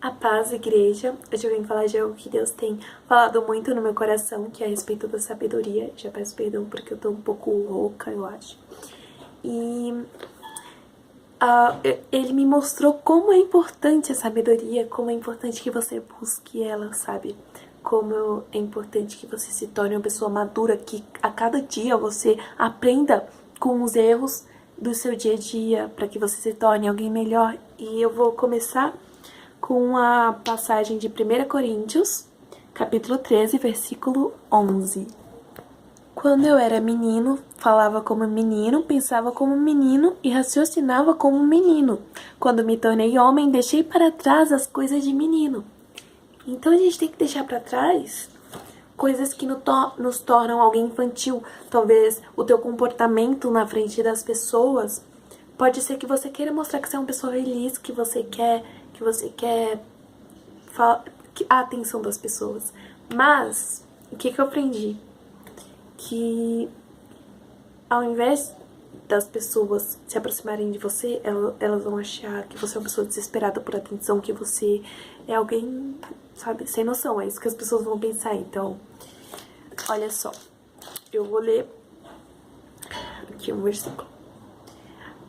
A paz, igreja. Hoje eu vim falar de algo que Deus tem falado muito no meu coração, que é a respeito da sabedoria. Já peço perdão porque eu tô um pouco rouca, eu acho. E ele me mostrou como é importante a sabedoria, como é importante que você busque ela, sabe? Como é importante que você se torne uma pessoa madura, que a cada dia você aprenda com os erros do seu dia a dia, para que você se torne alguém melhor. E eu vou começar com a passagem de 1 Coríntios, capítulo 13, versículo 11. Quando eu era menino, falava como menino, pensava como menino e raciocinava como menino. Quando me tornei homem, deixei para trás as coisas de menino. Então a gente tem que deixar para trás coisas que nos tornam alguém infantil. Talvez o teu comportamento na frente das pessoas. Pode ser que você queira mostrar que você é uma pessoa feliz, que você quer a atenção das pessoas. Mas o que eu aprendi? Que ao invés das pessoas se aproximarem de você, elas vão achar que você é uma pessoa desesperada por atenção, que você é alguém, sabe, sem noção. É isso que as pessoas vão pensar. Então, olha só, eu vou ler aqui um versículo.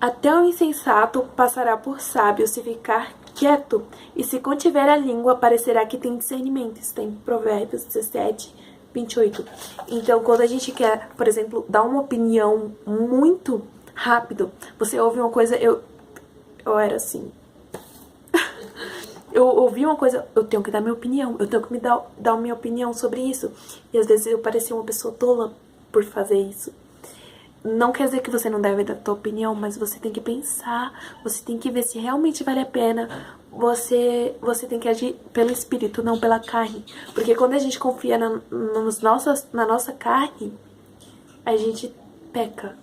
Até o insensato passará por sábio se ficar quieto, e se contiver a língua, parecerá que tem discernimento. Isso tem Provérbios 17, 28. Então, quando a gente quer, por exemplo, dar uma opinião muito rápido, você ouve uma coisa, eu era assim. Eu ouvi uma coisa, eu tenho que dar minha opinião, eu tenho que dar minha opinião sobre isso. E às vezes eu parecia uma pessoa tola por fazer isso. Não quer dizer que você não deve dar a tua opinião, mas você tem que pensar, você tem que ver se realmente vale a pena. Você tem que agir pelo espírito, não pela carne. Porque quando a gente confia na nossa carne, a gente peca,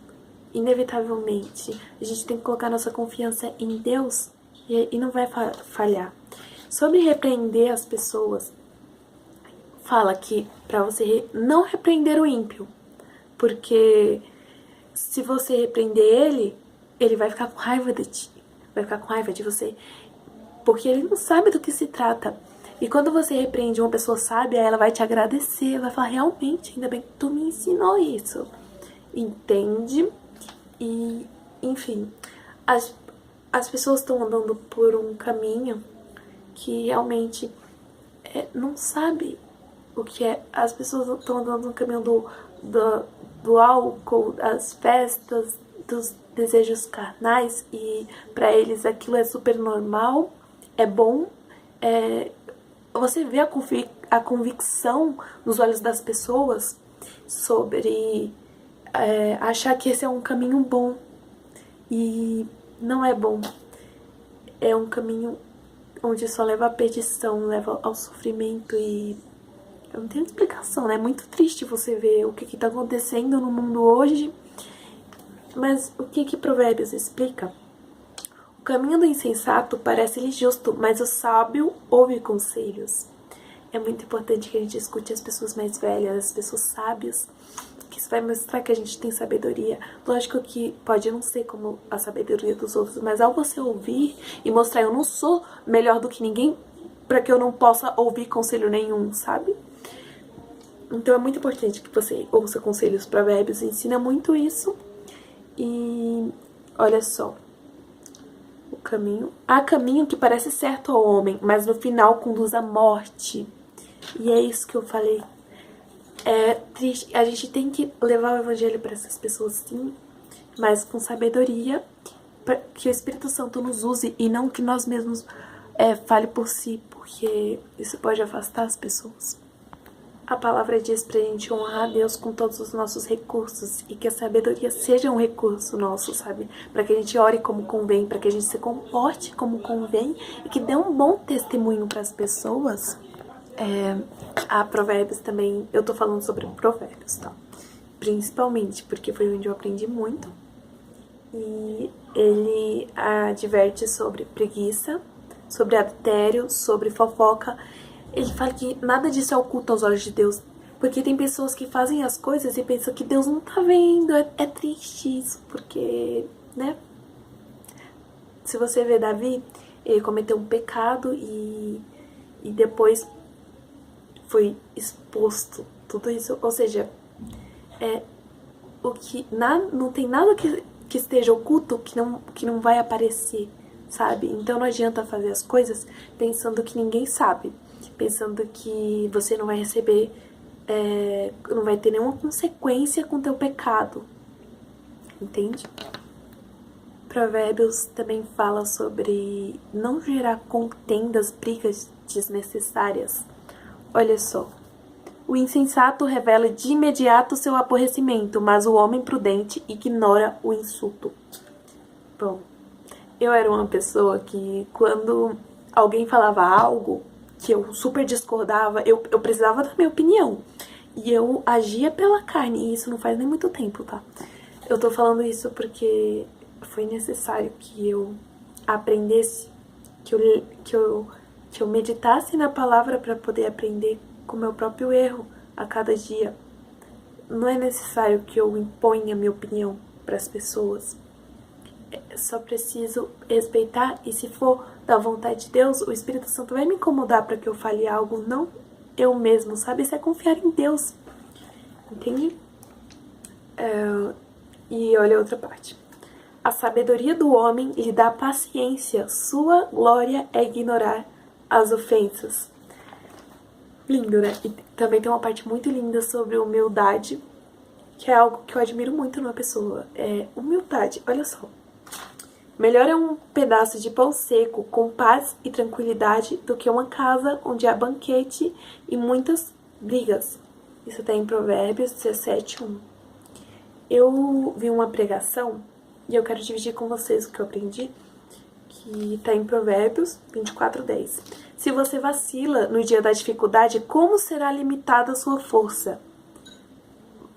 inevitavelmente. A gente tem que colocar nossa confiança em Deus e não vai falhar. Sobre repreender as pessoas, fala que pra você não repreender o ímpio, porque se você repreender ele vai ficar com raiva de ti, vai ficar com raiva de você, porque ele não sabe do que se trata. E quando você repreende uma pessoa sábia, ela vai te agradecer, vai falar, realmente, ainda bem que tu me ensinou isso. Entende? E, enfim, as pessoas estão andando por um caminho que realmente não sabe o que é. As pessoas estão andando no caminho do álcool, das festas, dos desejos carnais, e para eles aquilo é super normal, é bom. Você vê a convicção nos olhos das pessoas sobre achar que esse é um caminho bom, e não é bom. É um caminho onde só leva à perdição, leva ao sofrimento, e não tem explicação, né? É muito triste você ver o que tá acontecendo no mundo hoje. Mas o que Provérbios explica? O caminho do insensato parece-lhe justo, mas o sábio ouve conselhos. É muito importante que a gente escute as pessoas mais velhas, as pessoas sábias, que isso vai mostrar que a gente tem sabedoria. Lógico que pode não ser como a sabedoria dos outros, mas ao você ouvir e mostrar, eu não sou melhor do que ninguém para que eu não possa ouvir conselho nenhum, sabe? Então é muito importante que você ouça conselhos. Provérbios ensina muito isso. E olha só, o caminho. Há caminho que parece certo ao homem, mas no final conduz à morte. E é isso que eu falei. É triste. A gente tem que levar o evangelho para essas pessoas, sim, mas com sabedoria, para que o Espírito Santo nos use e não que nós mesmos fale por si, porque isso pode afastar as pessoas. A palavra diz pra gente honrar a Deus com todos os nossos recursos, e que a sabedoria seja um recurso nosso, sabe? Pra que a gente ore como convém, pra que a gente se comporte como convém e que dê um bom testemunho pras pessoas. Há Provérbios também, eu tô falando sobre Provérbios, tá? Principalmente porque foi onde eu aprendi muito. E ele adverte sobre preguiça, sobre adultério, sobre fofoca. Ele fala que nada disso é oculto aos olhos de Deus. Porque tem pessoas que fazem as coisas e pensam que Deus não tá vendo. É triste isso, porque, né? Se você vê Davi, ele cometeu um pecado e depois foi exposto tudo isso. Ou seja, não tem nada que esteja oculto que não vai aparecer, sabe? Então não adianta fazer as coisas pensando que ninguém sabe, pensando que você não vai receber, não vai ter nenhuma consequência com o teu pecado, entende? Provérbios também fala sobre não gerar contendas, brigas desnecessárias. Olha só. O insensato revela de imediato seu aborrecimento, mas o homem prudente ignora o insulto. Bom, eu era uma pessoa que quando alguém falava algo que eu super discordava, eu precisava da minha opinião. E eu agia pela carne, e isso não faz nem muito tempo, tá? Eu tô falando isso porque foi necessário que eu aprendesse, que eu meditasse na palavra para poder aprender com o meu próprio erro a cada dia. Não é necessário que eu imponha minha opinião para as pessoas. Só preciso respeitar, e se for da vontade de Deus, o Espírito Santo vai me incomodar para que eu fale algo, não eu mesmo, sabe? Isso é confiar em Deus, entende? E olha a outra parte. A sabedoria do homem lhe dá paciência, sua glória é ignorar as ofensas. Lindo, né? E também tem uma parte muito linda sobre humildade, que é algo que eu admiro muito numa pessoa. É humildade, olha só. Melhor é um pedaço de pão seco com paz e tranquilidade do que uma casa onde há banquete e muitas brigas. Isso está em Provérbios 17:1. Eu vi uma pregação e eu quero dividir com vocês o que eu aprendi, que está em Provérbios 24:10. Se você vacila no dia da dificuldade, como será limitada a sua força?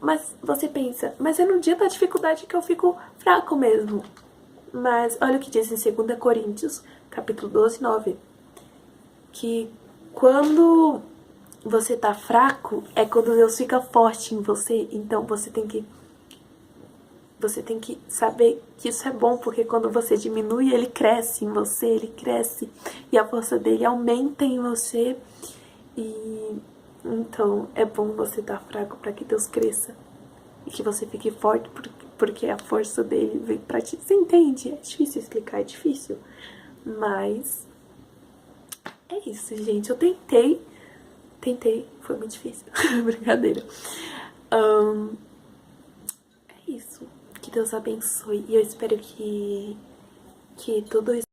Mas você pensa, mas é no dia da dificuldade que eu fico fraco mesmo. Mas olha o que diz em 2 Coríntios, capítulo 12:9. Que quando você tá fraco, é quando Deus fica forte em você. Então você tem que saber que isso é bom, porque quando você diminui, ele cresce em você, ele cresce e a força dele aumenta em você. E então é bom você estar fraco para que Deus cresça e que você fique forte, porque a força dele vem pra ti. Você entende? É difícil explicar, é difícil, mas é isso, gente. Eu tentei, foi muito difícil. Brincadeira. É isso. Que Deus abençoe. E eu espero que tudo isso